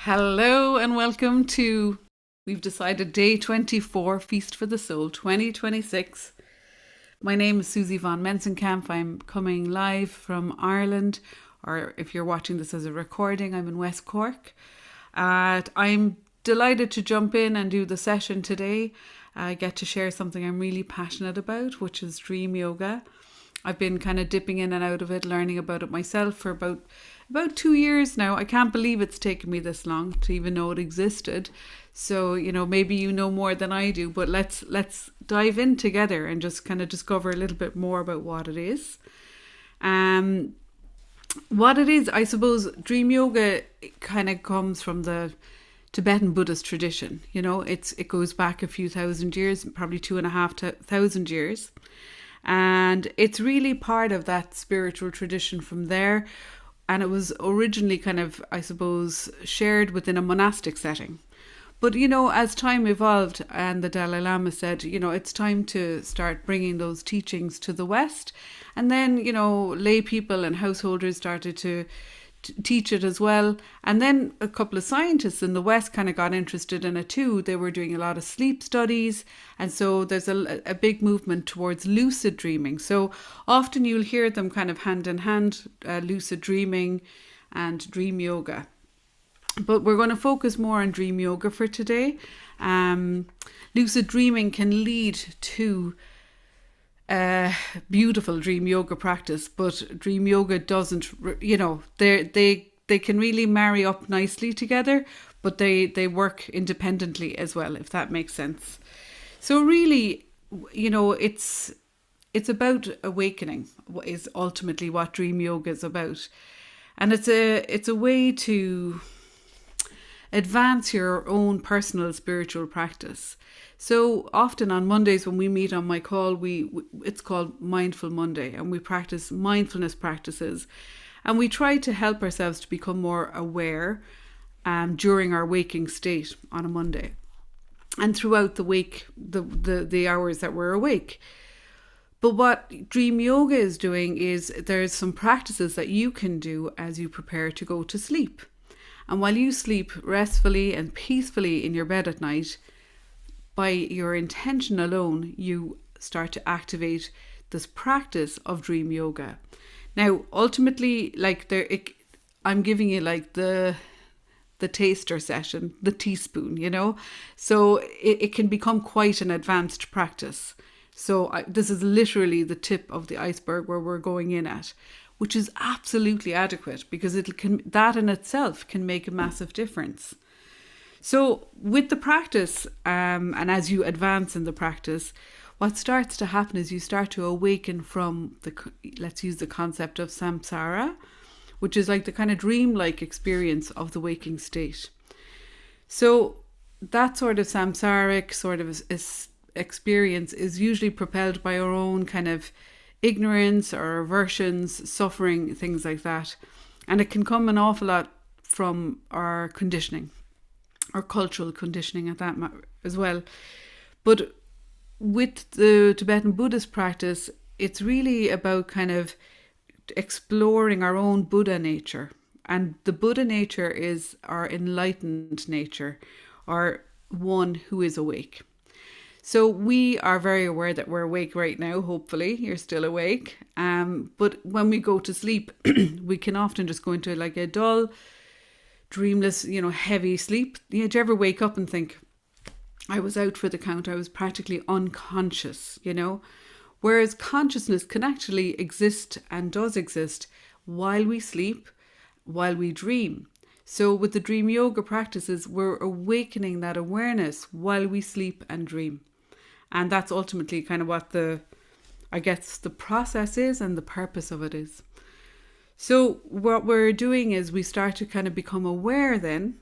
Hello and welcome to, we've decided day 24, Feast for the Soul 2026. My name is Suzi Von Mensenkampff. I'm coming live from Ireland, or if you're watching this as a recording, I'm in West Cork. I'm delighted to jump in and do the session today. I get to share something I'm really passionate about, which is dream yoga. I've been kind of dipping in and out of it, learning about it myself for about 2 years now. I can't believe it's taken me this long to even know it existed. So, maybe you know more than I do, but let's dive in together and just kind of discover a little bit more about what it is. What it is, I suppose, dream yoga kind of comes from the Tibetan Buddhist tradition. It goes back a few thousand years, probably 2,500 years. And it's really part of that spiritual tradition from there. And it was originally kind of, I suppose, shared within a monastic setting. But, as time evolved and the Dalai Lama said, it's time to start bringing those teachings to the West. And then, lay people and householders started to teach it as well. And then a couple of scientists in the West kind of got interested in it too. They were doing a lot of sleep studies. And so there's a big movement towards lucid dreaming. So often you'll hear them kind of hand in hand, lucid dreaming and dream yoga. But we're going to focus more on dream yoga for today. Lucid dreaming can lead to beautiful dream yoga practice, but dream yoga doesn't, they can really marry up nicely together, but they work independently as well, if that makes sense. So really, it's about awakening, is ultimately what dream yoga is about. And it's a way to advance your own personal spiritual practice. So often on Mondays when we meet on my call, it's called Mindful Monday, and we practice mindfulness practices, and we try to help ourselves to become more aware during our waking state on a Monday and throughout the week, the hours that we're awake. But what dream yoga is doing is there's some practices that you can do as you prepare to go to sleep. And while you sleep restfully and peacefully in your bed at night, by your intention alone, you start to activate this practice of dream yoga. Now, ultimately, I'm giving you like the taster session, the teaspoon, So it can become quite an advanced practice. So this is literally the tip of the iceberg where we're going in at, which is absolutely adequate because that in itself can make a massive difference. So with the practice, and as you advance in the practice, what starts to happen is you start to awaken from let's use the concept of samsara, which is like the kind of dreamlike experience of the waking state. So that sort of samsaric sort of experience is usually propelled by our own kind of ignorance or aversions, suffering, things like that. And it can come an awful lot from our conditioning, or cultural conditioning at that as well. But with the Tibetan Buddhist practice, it's really about kind of exploring our own Buddha nature. And the Buddha nature is our enlightened nature, or one who is awake. So we are very aware that we're awake right now. Hopefully you're still awake. But when we go to sleep, we can often just go into like a dull, dreamless, heavy sleep. Did you ever wake up and think, I was out for the count, I was practically unconscious, Whereas consciousness can actually exist and does exist while we sleep, while we dream. So with the dream yoga practices, we're awakening that awareness while we sleep and dream. And that's ultimately kind of what the process is and the purpose of it is. So what we're doing is we start to kind of become aware then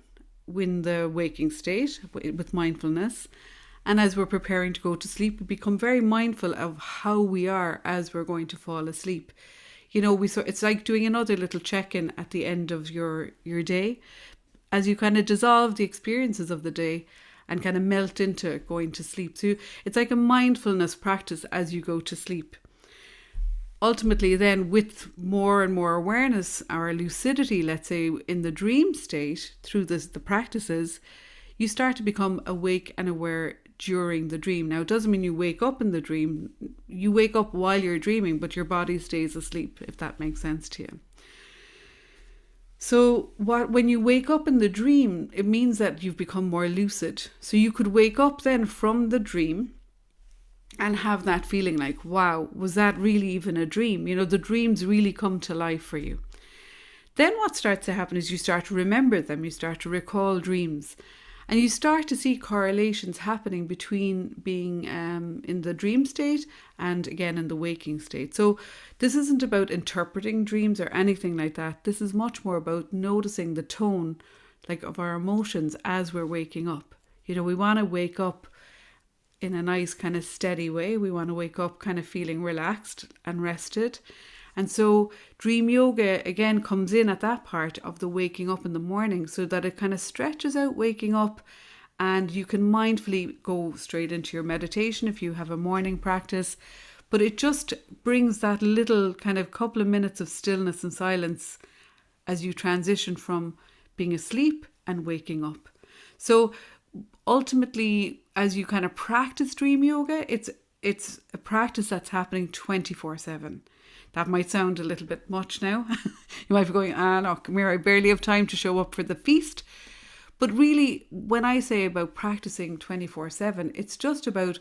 in the waking state with mindfulness. And as we're preparing to go to sleep, we become very mindful of how we are as we're going to fall asleep. It's like doing another little check-in at the end of your day as you kind of dissolve the experiences of the day and kind of melt into going to sleep. So it's like a mindfulness practice as you go to sleep. ultimately then, with more and more awareness or lucidity, let's say in the dream state, through the practices, you start to become awake and aware during the dream. Now, it doesn't mean you wake up in the dream. You wake up while you're dreaming, but your body stays asleep, if that makes sense to you. So when you wake up in the dream, it means that you've become more lucid. So you could wake up then from the dream and have that feeling like, wow, was that really even a dream? You know, the dreams really come to life for you. Then what starts to happen is you start to remember them, you start to recall dreams, and you start to see correlations happening between being in the dream state and again in the waking state. So this isn't about interpreting dreams or anything like that. This is much more about noticing the tone, like, of our emotions as we're waking up. You know, we want to wake up in a nice kind of steady way. We want to wake up kind of feeling relaxed and rested. And so dream yoga again comes in at that part of the waking up in the morning, so that it kind of stretches out waking up, and you can mindfully go straight into your meditation if you have a morning practice. But it just brings that little kind of couple of minutes of stillness and silence as you transition from being asleep and waking up. So ultimately, as you kind of practice dream yoga, it's a practice that's happening 24/7. That might sound a little bit much now. You might be going, no, come here, I barely have time to show up for the feast. But really, when I say about practicing 24/7, it's just about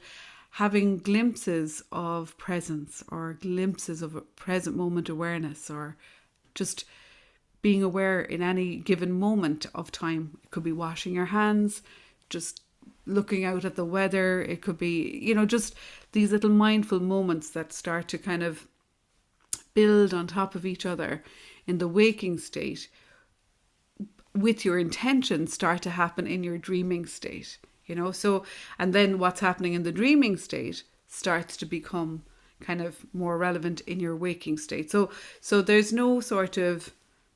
having glimpses of presence, or glimpses of a present moment awareness, or just being aware in any given moment of time. It could be washing your hands, just looking out at the weather. It could be, you know, just these little mindful moments that start to kind of build on top of each other in the waking state, with your intention, start to happen in your dreaming state, you know. So, and then what's happening in the dreaming state starts to become kind of more relevant in your waking state. So there's no sort of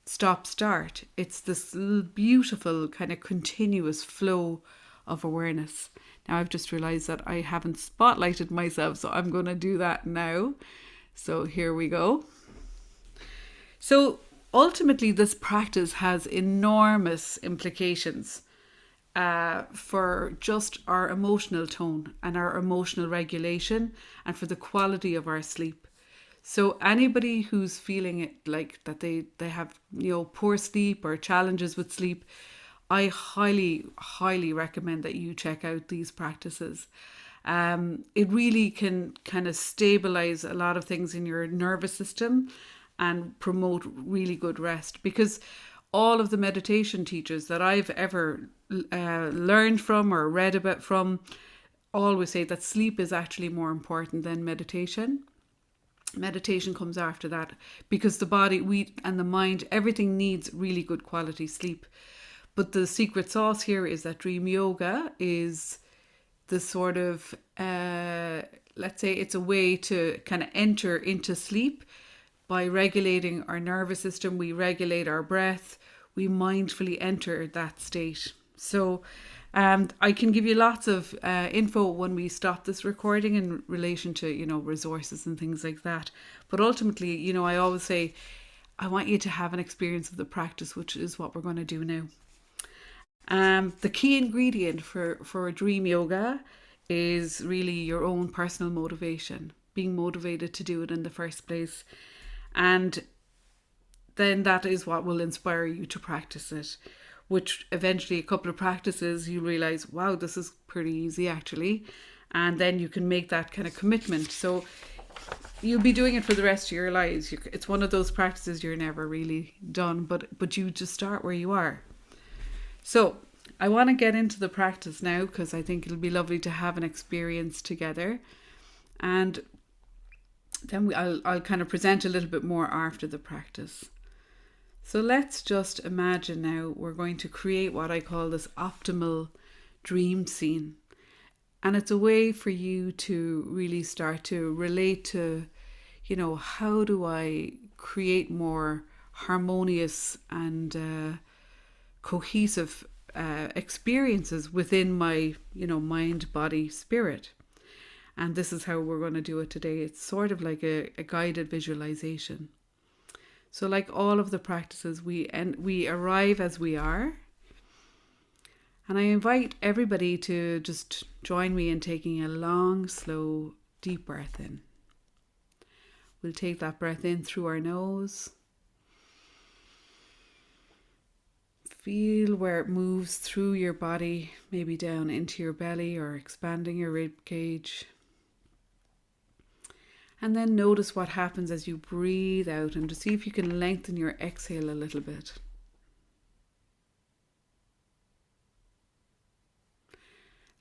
stop start. It's this beautiful kind of continuous flow of awareness. Now I've just realized that I haven't spotlighted myself, so I'm going to do that now. So here we go. So ultimately, this practice has enormous implications for just our emotional tone and our emotional regulation, and for the quality of our sleep. So anybody who's feeling it like that they have, you know, poor sleep or challenges with sleep, I highly, highly recommend that you check out these practices. It really can kind of stabilize a lot of things in your nervous system and promote really good rest, because all of the meditation teachers that I've ever learned from or read about from always say that sleep is actually more important than meditation. Meditation comes after that, because the body, and the mind, everything needs really good quality sleep. But the secret sauce here is that dream yoga is the sort of, let's say it's a way to kind of enter into sleep by regulating our nervous system. We regulate our breath. We mindfully enter that state. So I can give you lots of info when we stop this recording in relation to, you know, resources and things like that. But ultimately, you know, I always say, I want you to have an experience of the practice, which is what we're going to do now. The key ingredient for dream yoga is really your own personal motivation, being motivated to do it in the first place. And then that is what will inspire you to practice it, which eventually a couple of practices you realize, wow, this is pretty easy actually. And then you can make that kind of commitment. So you'll be doing it for the rest of your lives. It's one of those practices you're never really done, but you just start where you are. So I want to get into the practice now, because I think it'll be lovely to have an experience together. And then I'll kind of present a little bit more after the practice. So let's just imagine now we're going to create what I call this optimal dream scene. And it's a way for you to really start to relate to, you know, how do I create more harmonious and cohesive experiences within my, you know, mind, body, spirit. And this is how we're going to do it today. It's sort of like a guided visualization. So like all of the practices, we arrive as we are. And I invite everybody to just join me in taking a long, slow, deep breath in. We'll take that breath in through our nose. Feel where it moves through your body, maybe down into your belly or expanding your rib cage. And then notice what happens as you breathe out, and to see if you can lengthen your exhale a little bit.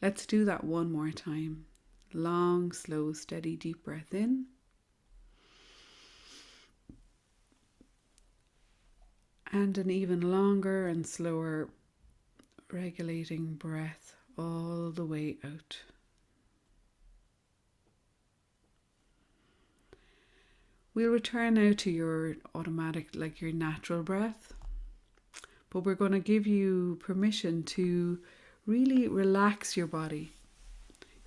Let's do that one more time. Long, slow, steady, deep breath in. And an even longer and slower regulating breath all the way out. We'll return now to your automatic, like your natural breath. But we're going to give you permission to really relax your body.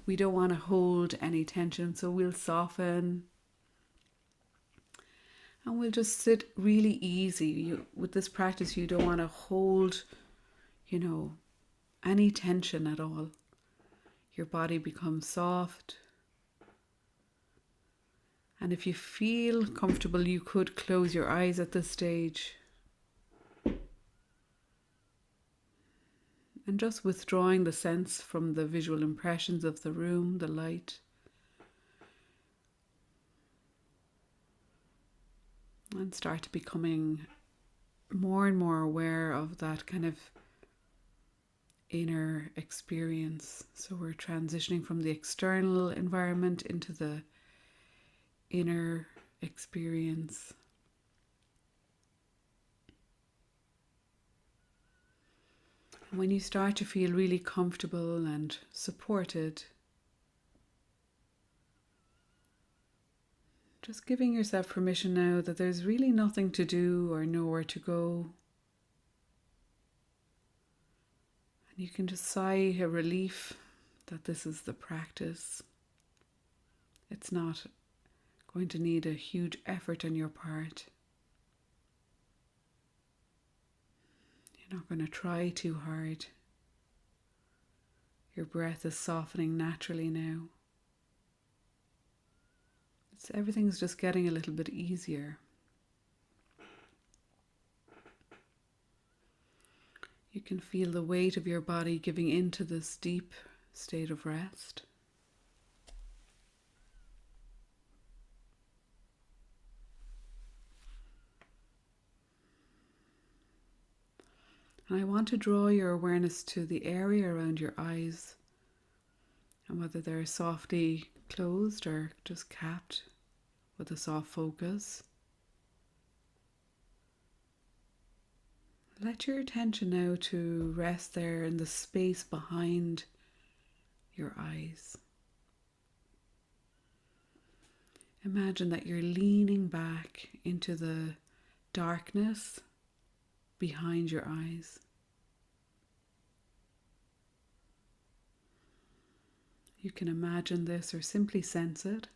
We don't want to hold any tension, so we'll soften. And we'll just sit really easy. With this practice, you don't want to hold, any tension at all. Your body becomes soft. And if you feel comfortable, you could close your eyes at this stage. And just withdrawing the sense from the visual impressions of the room, the light. And start becoming more and more aware of that kind of inner experience. So we're transitioning from the external environment into the inner experience. And when you start to feel really comfortable and supported, just giving yourself permission now that there's really nothing to do or nowhere to go. And you can just sigh a relief that this is the practice. It's not going to need a huge effort on your part. You're not going to try too hard. Your breath is softening naturally now. Everything's just getting a little bit easier. You can feel the weight of your body giving into this deep state of rest. And I want to draw your awareness to the area around your eyes, and whether they're softly closed or just capped with a soft focus. Let your attention now to rest there in the space behind your eyes. Imagine that you're leaning back into the darkness behind your eyes. You can imagine this or simply sense it.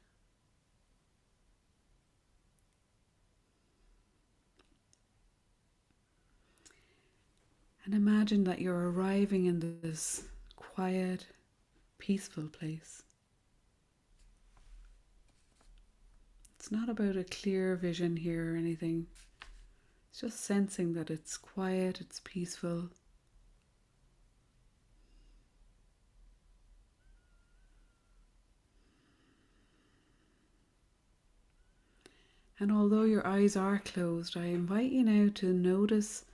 And imagine that you're arriving in this quiet, peaceful place. It's not about a clear vision here or anything. It's just sensing that it's quiet, it's peaceful. And although your eyes are closed, I invite you now to notice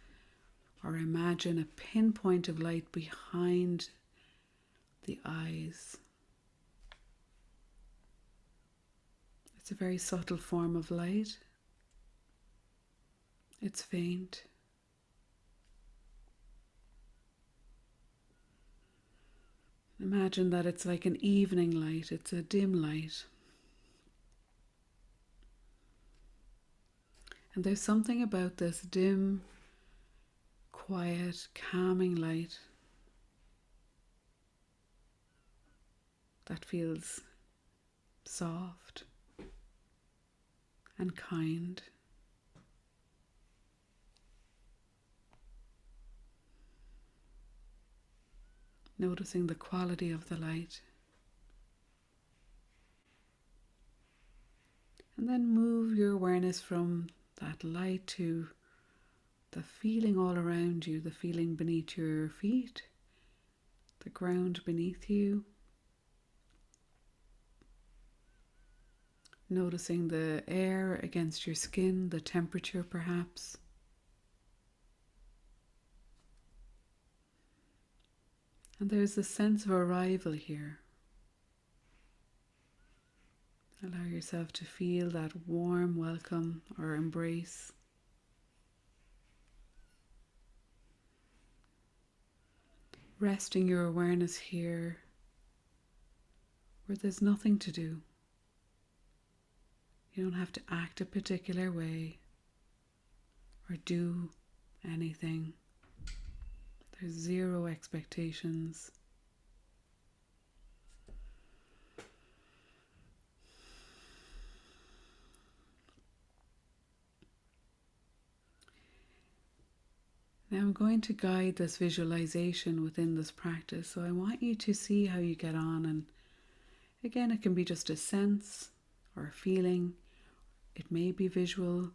or imagine a pinpoint of light behind the eyes. It's a very subtle form of light. It's faint. Imagine that it's like an evening light. It's a dim light. And there's something about this dim, quiet, calming light that feels soft and kind. Noticing the quality of the light. And then move your awareness from that light to the feeling all around you, the feeling beneath your feet, the ground beneath you. Noticing the air against your skin, the temperature perhaps. And there's a sense of arrival here. Allow yourself to feel that warm welcome or embrace. Resting your awareness here where there's nothing to do. You don't have to act a particular way or do anything. There's zero expectations. Now I'm going to guide this visualization within this practice, so I want you to see how you get on. And again, it can be just a sense or a feeling. It may be visual,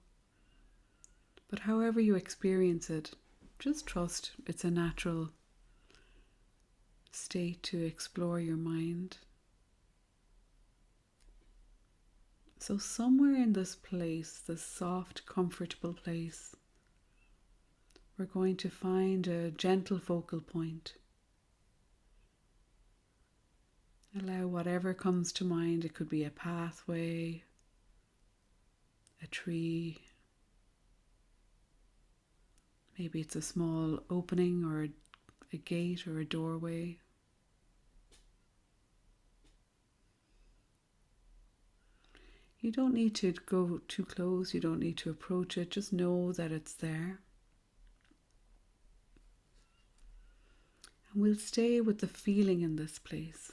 but however you experience it, just trust it's a natural state to explore your mind. So somewhere in this place, this soft, comfortable place, we're going to find a gentle focal point. Allow whatever comes to mind. It could be a pathway, a tree. Maybe it's a small opening or a gate or a doorway. You don't need to go too close. You don't need to approach it. Just know that it's there. And we'll stay with the feeling in this place.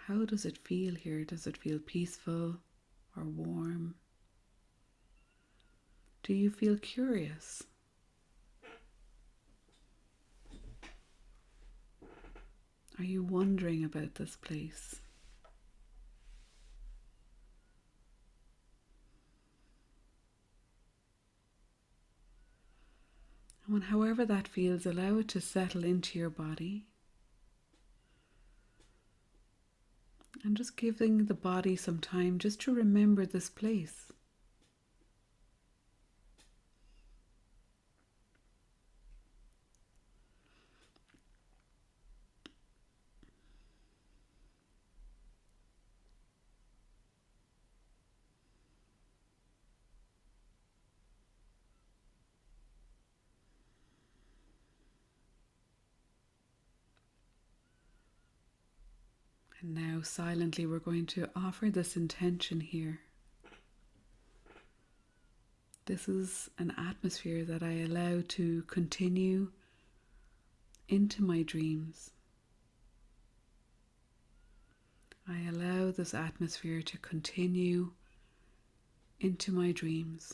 How does it feel here? Does it feel peaceful or warm? Do you feel curious? Are you wondering about this place? And however that feels, allow it to settle into your body. And just giving the body some time just to remember this place. And now silently we're going to offer this intention here. This is an atmosphere that I allow to continue into my dreams. I allow this atmosphere to continue into my dreams.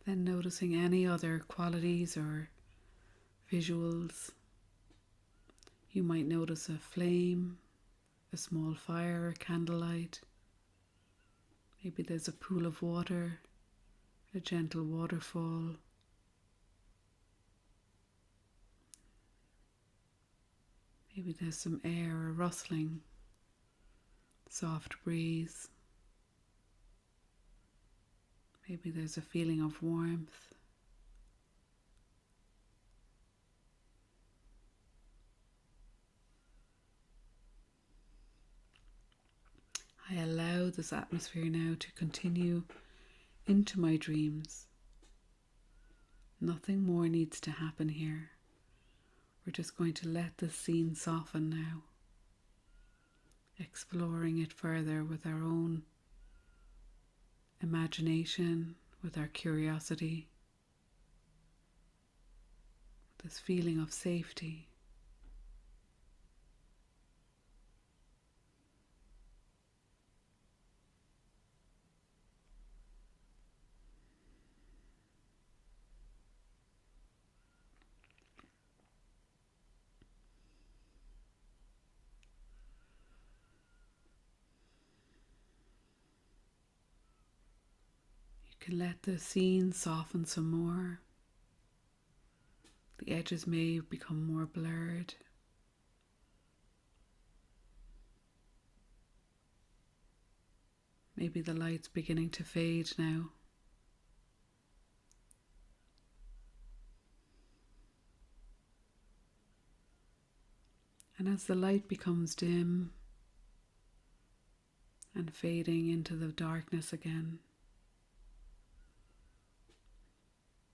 Then noticing any other qualities or visuals. You might notice a flame, a small fire, a candlelight. Maybe there's a pool of water, a gentle waterfall. Maybe there's some air, a rustling, soft breeze. Maybe there's a feeling of warmth. I allow this atmosphere now to continue into my dreams. Nothing more needs to happen here. We're just going to let the scene soften now. exploring it further with our own imagination, with our curiosity, this feeling of safety. You can let the scene soften some more. The edges may become more blurred. Maybe the light's beginning to fade now. And as the light becomes dim and fading into the darkness again,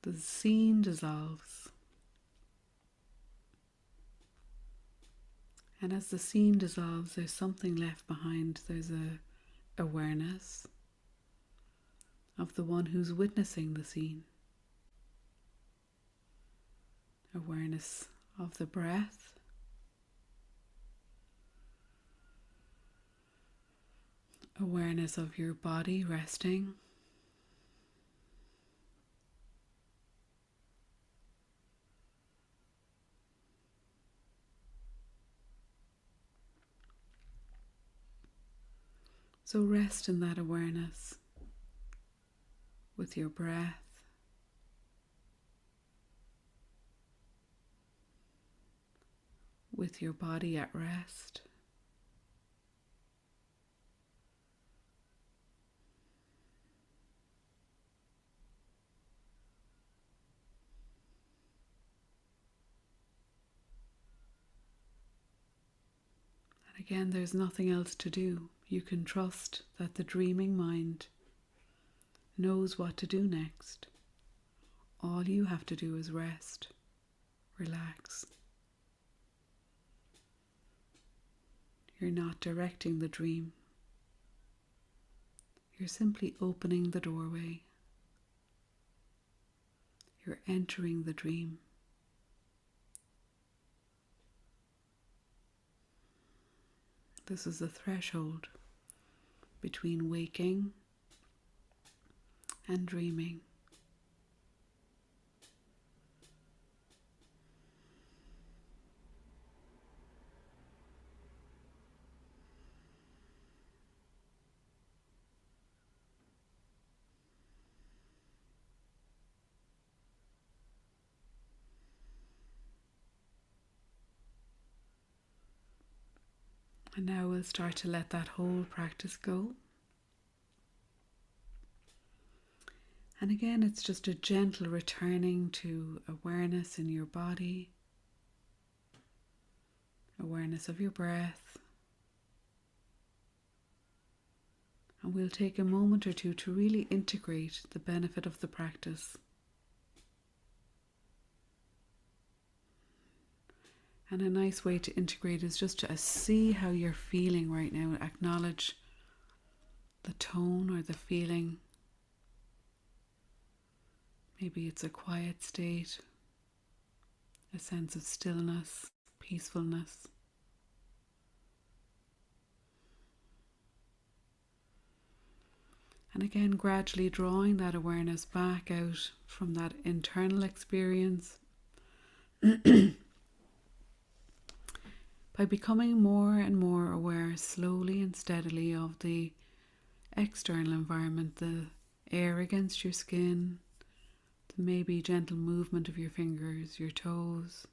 the scene dissolves. And as the scene dissolves, there's something left behind. There's a awareness of the one who's witnessing the scene. Awareness of the breath. Awareness of your body resting. So rest in that awareness with your breath, with your body at rest. And again, there's nothing else to do. You can trust that the dreaming mind knows what to do next. All you have to do is rest, relax. You're not directing the dream. You're simply opening the doorway. You're entering the dream. This is the threshold between waking and dreaming. And now we'll start to let that whole practice go. And again, it's just a gentle returning to awareness in your body, awareness of your breath. And we'll take a moment or two to really integrate the benefit of the practice. And a nice way to integrate is just to see how you're feeling right now. Acknowledge the tone or the feeling. Maybe it's a quiet state, a sense of stillness, peacefulness. And again, gradually drawing that awareness back out from that internal experience by becoming more and more aware slowly and steadily of the external environment, the air against your skin, the maybe gentle movement of your fingers, your toes.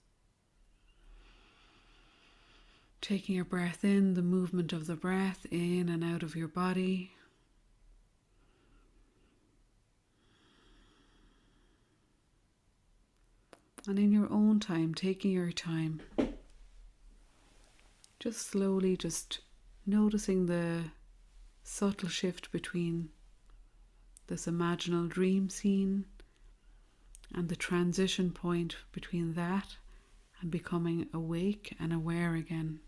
Taking your breath in, the movement of the breath in and out of your body. And in your own time, taking your time, just slowly, just noticing the subtle shift between this imaginal dream scene and the transition point between that and becoming awake and aware again.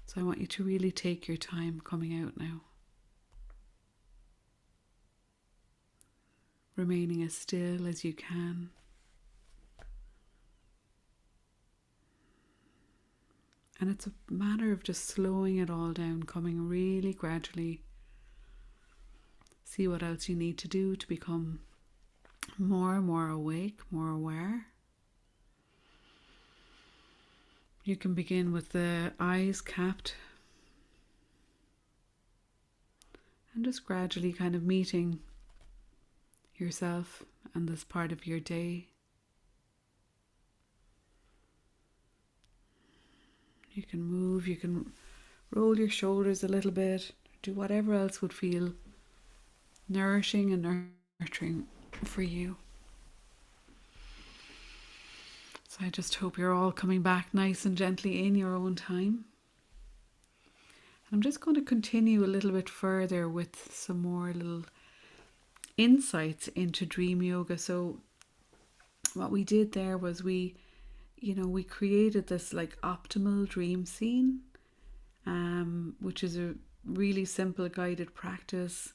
So I want you to really take your time coming out now. Remaining as still as you can. And it's a matter of just slowing it all down, coming really gradually. See what else you need to do to become more and more awake, more aware. You can begin with the eyes capped and just gradually kind of meeting yourself and this part of your day. You can move, you can roll your shoulders a little bit, do whatever else would feel nourishing and nurturing for you. So I just hope you're all coming back nice and gently in your own time. And I'm just going to continue a little bit further with some more little insights into dream yoga. So what we did there was we created this like optimal dream scene, which is a really simple guided practice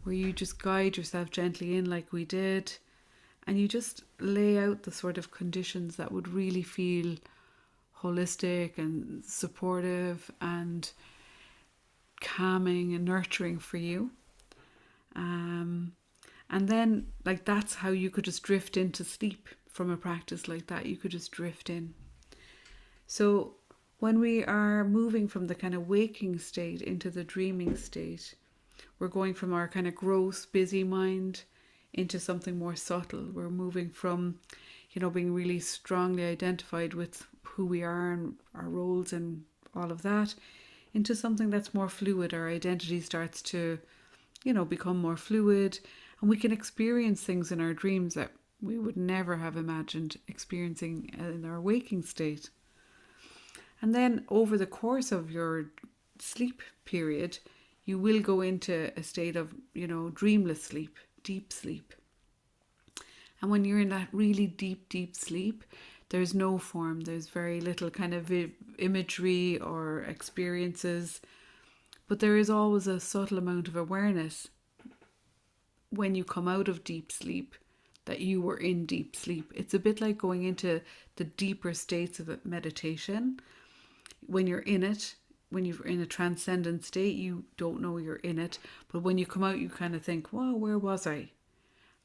where you just guide yourself gently in like we did, and you just lay out the sort of conditions that would really feel holistic and supportive and calming and nurturing for you. And then like that's how you could just drift into sleep from a practice like that. You could just drift in. So when we are moving from the kind of waking state into the dreaming state, we're going from our kind of gross, busy mind into something more subtle. We're moving from, being really strongly identified with who we are and our roles and all of that, into something that's more fluid. Our identity starts to, become more fluid, and we can experience things in our dreams that we would never have imagined experiencing in our waking state. And then over the course of your sleep period, you will go into a state of, dreamless sleep, deep sleep. And when you're in that really deep, deep sleep, there's no form, there's very little kind of imagery or experiences, but there is always a subtle amount of awareness when you come out of deep sleep that you were in deep sleep. It's a bit like going into the deeper states of meditation. When you're in it, when you're in a transcendent state, you don't know you're in it, but when you come out, you kind of think, wow, where was I?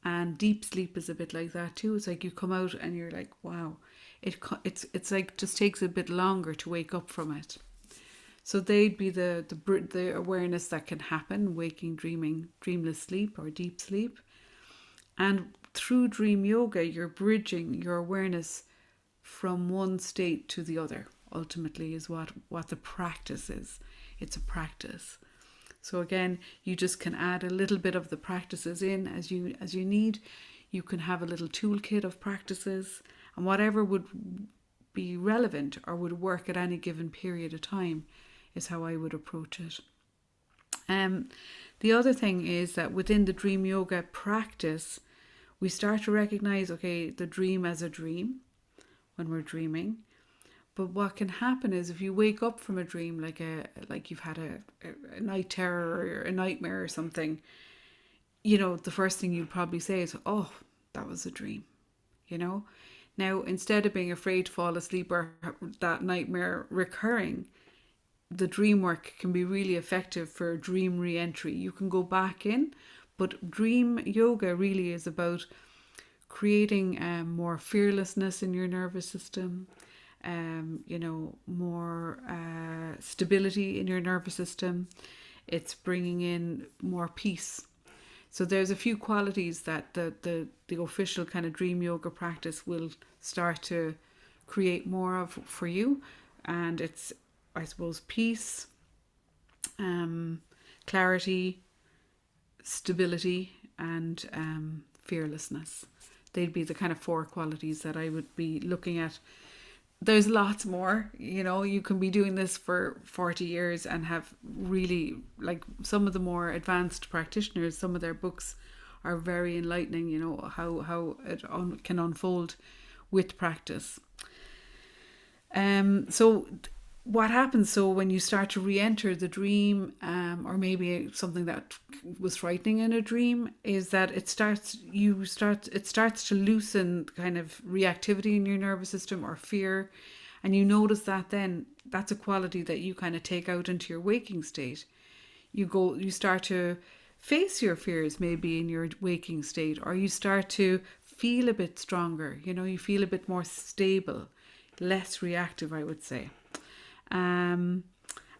And deep sleep is a bit like that too. It's like you come out and you're like, wow, it's like just takes a bit longer to wake up from it. So they'd be the awareness that can happen, waking, dreaming, dreamless sleep or deep sleep. And through dream yoga, you're bridging your awareness from one state to the other, ultimately, is what the practice is. It's a practice. So again, you just can add a little bit of the practices in as you need. You can have a little toolkit of practices, and whatever would be relevant or would work at any given period of time is how I would approach it. The other thing is that within the dream yoga practice, we start to recognize, okay, the dream as a dream when we're dreaming. But what can happen is if you wake up from a dream, like you've had a night terror or a nightmare or something, the first thing you'd probably say is, oh, that was a dream, Now, instead of being afraid to fall asleep or that nightmare recurring, the dream work can be really effective for dream re-entry. You can go back in, but dream yoga really is about creating more fearlessness in your nervous system, more stability in your nervous system. It's bringing in more peace. So there's a few qualities that the official kind of dream yoga practice will start to create more of for you. And it's, I suppose, peace, clarity, stability, and fearlessness. They'd be the kind of 4 qualities that I would be looking at. There's lots more, you can be doing this for 40 years and have really, like some of the more advanced practitioners, some of their books are very enlightening, how it can unfold with practice. So what happens, so when you start to re-enter the dream, or maybe something that was frightening in a dream, is that it starts to loosen kind of reactivity in your nervous system or fear, and you notice that then that's a quality that you kind of take out into your waking state. You start to face your fears maybe in your waking state, or you start to feel a bit stronger, you feel a bit more stable, less reactive, I would say. um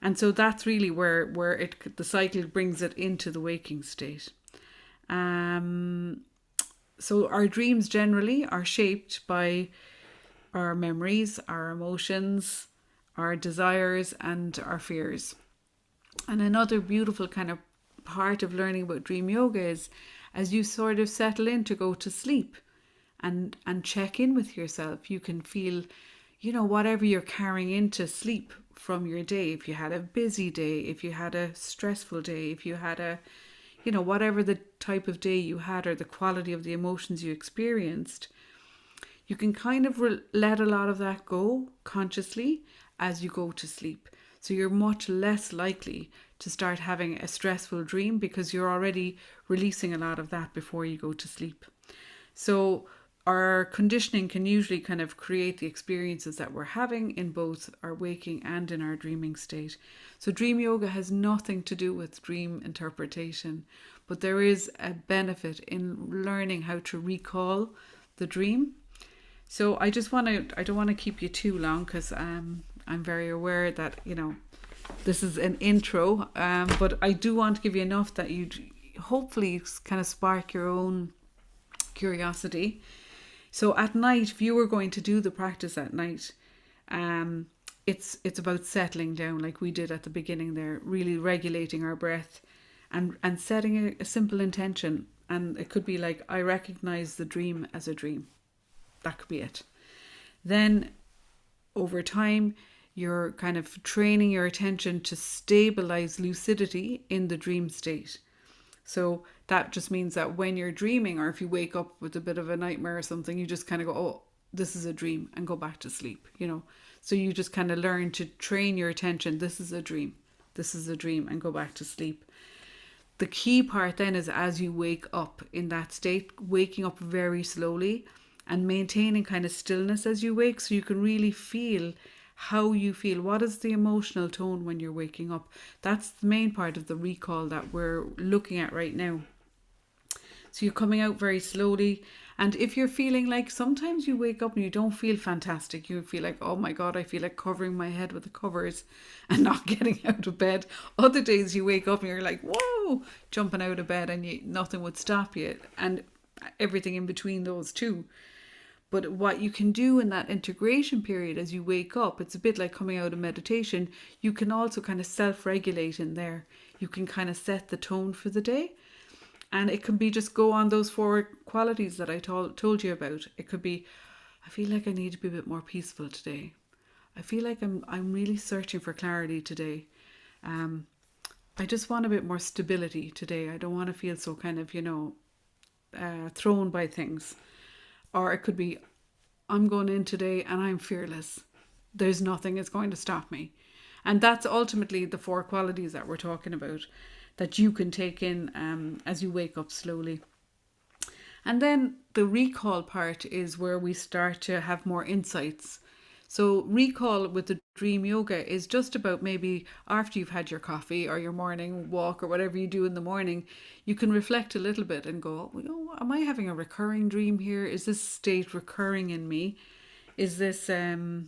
and so that's really where the cycle brings it into the waking state. um so our dreams generally are shaped by our memories, our emotions, our desires, and our fears. And another beautiful kind of part of learning about dream yoga is as you sort of settle in to go to sleep and check in with yourself, you can feel, whatever you're carrying into sleep from your day. If you had a busy day, if you had a stressful day, if you had whatever the type of day you had or the quality of the emotions you experienced, you can kind of let a lot of that go consciously as you go to sleep. So you're much less likely to start having a stressful dream because you're already releasing a lot of that before you go to sleep. So our conditioning can usually kind of create the experiences that we're having in both our waking and in our dreaming state. So dream yoga has nothing to do with dream interpretation, but there is a benefit in learning how to recall the dream. So I don't want to keep you too long because I'm very aware that, this is an intro, but I do want to give you enough that you'd hopefully kind of spark your own curiosity. So at night, if you were going to do the practice at night, it's about settling down like we did at the beginning there, really regulating our breath and setting a simple intention. And it could be like, I recognize the dream as a dream. That could be it. Then over time, you're kind of training your attention to stabilize lucidity in the dream state. So that just means that when you're dreaming, or if you wake up with a bit of a nightmare or something, you just kind of go, oh, this is a dream, and go back to sleep, So you just kind of learn to train your attention. This is a dream, and go back to sleep. The key part then is as you wake up in that state, waking up very slowly and maintaining kind of stillness as you wake, so you can really feel how you feel. What is the emotional tone when you're waking up? That's the main part of the recall that we're looking at right now. So you're coming out very slowly. And if you're feeling like sometimes you wake up and you don't feel fantastic, you feel like, oh my God, I feel like covering my head with the covers and not getting out of bed. Other days you wake up and you're like, whoa, jumping out of bed and nothing would stop you. And everything in between those two. But what you can do in that integration period as you wake up, it's a bit like coming out of meditation. You can also kind of self-regulate in there. You can kind of set the tone for the day. And it can be just go on those 4 qualities that I told you about. It could be, I feel like I need to be a bit more peaceful today. I feel like I'm really searching for clarity today. I just want a bit more stability today. I don't want to feel so kind of, thrown by things. Or it could be, I'm going in today and I'm fearless. There's nothing is going to stop me. And that's ultimately the 4 qualities that we're talking about that you can take in as you wake up slowly. And then the recall part is where we start to have more insights. So recall with the dream yoga is just about maybe after you've had your coffee or your morning walk or whatever you do in the morning, you can reflect a little bit and go, am I having a recurring dream here? Is this state recurring in me? Is this, have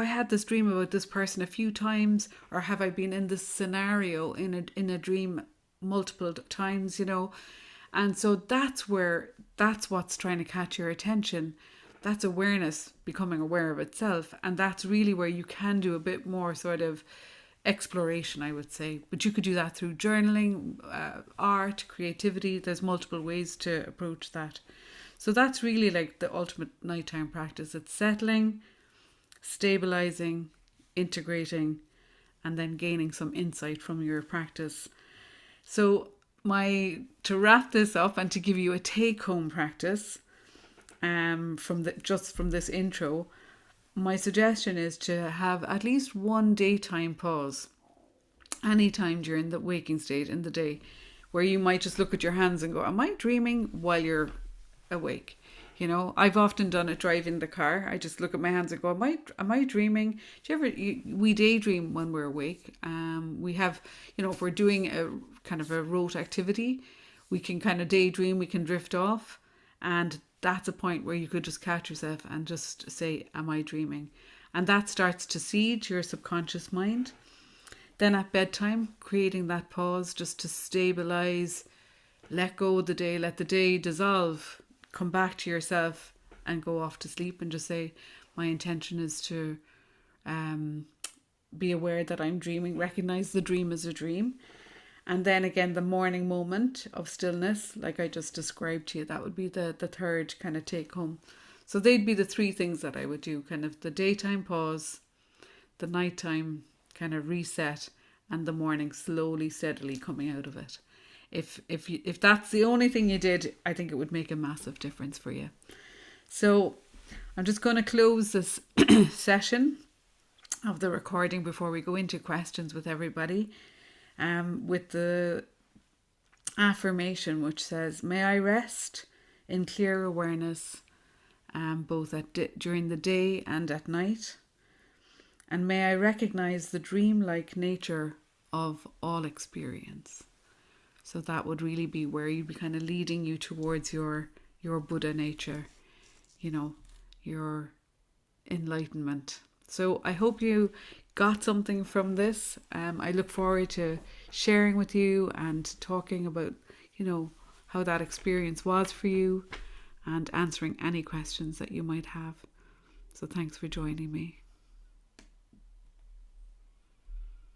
I had this dream about this person a few times, or have I been in this scenario in a dream multiple times, And so that's what's trying to catch your attention. That's awareness becoming aware of itself. And that's really where you can do a bit more sort of exploration, I would say. But you could do that through journaling, art, creativity. There's multiple ways to approach that. So that's really like the ultimate nighttime practice. It's settling, stabilizing, integrating, and then gaining some insight from your practice. So to wrap this up and to give you a take-home practice, from this intro, my suggestion is to have at least one daytime pause anytime during the waking state in the day, where you might just look at your hands and go, am I dreaming while you're awake? I've often done it driving the car. I just look at my hands and go, am I dreaming? We daydream when we're awake. We have, if we're doing a kind of a rote activity, we can kind of daydream, we can drift off. And that's a point where you could just catch yourself and just say, am I dreaming? And that starts to seed your subconscious mind. Then at bedtime, creating that pause just to stabilize, let go of the day, let the day dissolve, come back to yourself and go off to sleep, and just say, my intention is to be aware that I'm dreaming, recognize the dream as a dream. And then again, the morning moment of stillness, like I just described to you, that would be the third kind of take home. So they'd be the three things that I would do, kind of the daytime pause, the nighttime kind of reset, and the morning slowly, steadily coming out of it. If that's the only thing you did, I think it would make a massive difference for you. So I'm just going to close this session of the recording before we go into questions with everybody, with the affirmation which says, may I rest in clear awareness, both during the day and at night. And may I recognize the dreamlike nature of all experience. So that would really be where you'd be kind of leading you towards your Buddha nature, your enlightenment. So I hope you got something from this. I look forward to sharing with you and talking about, how that experience was for you, and answering any questions that you might have. So thanks for joining me.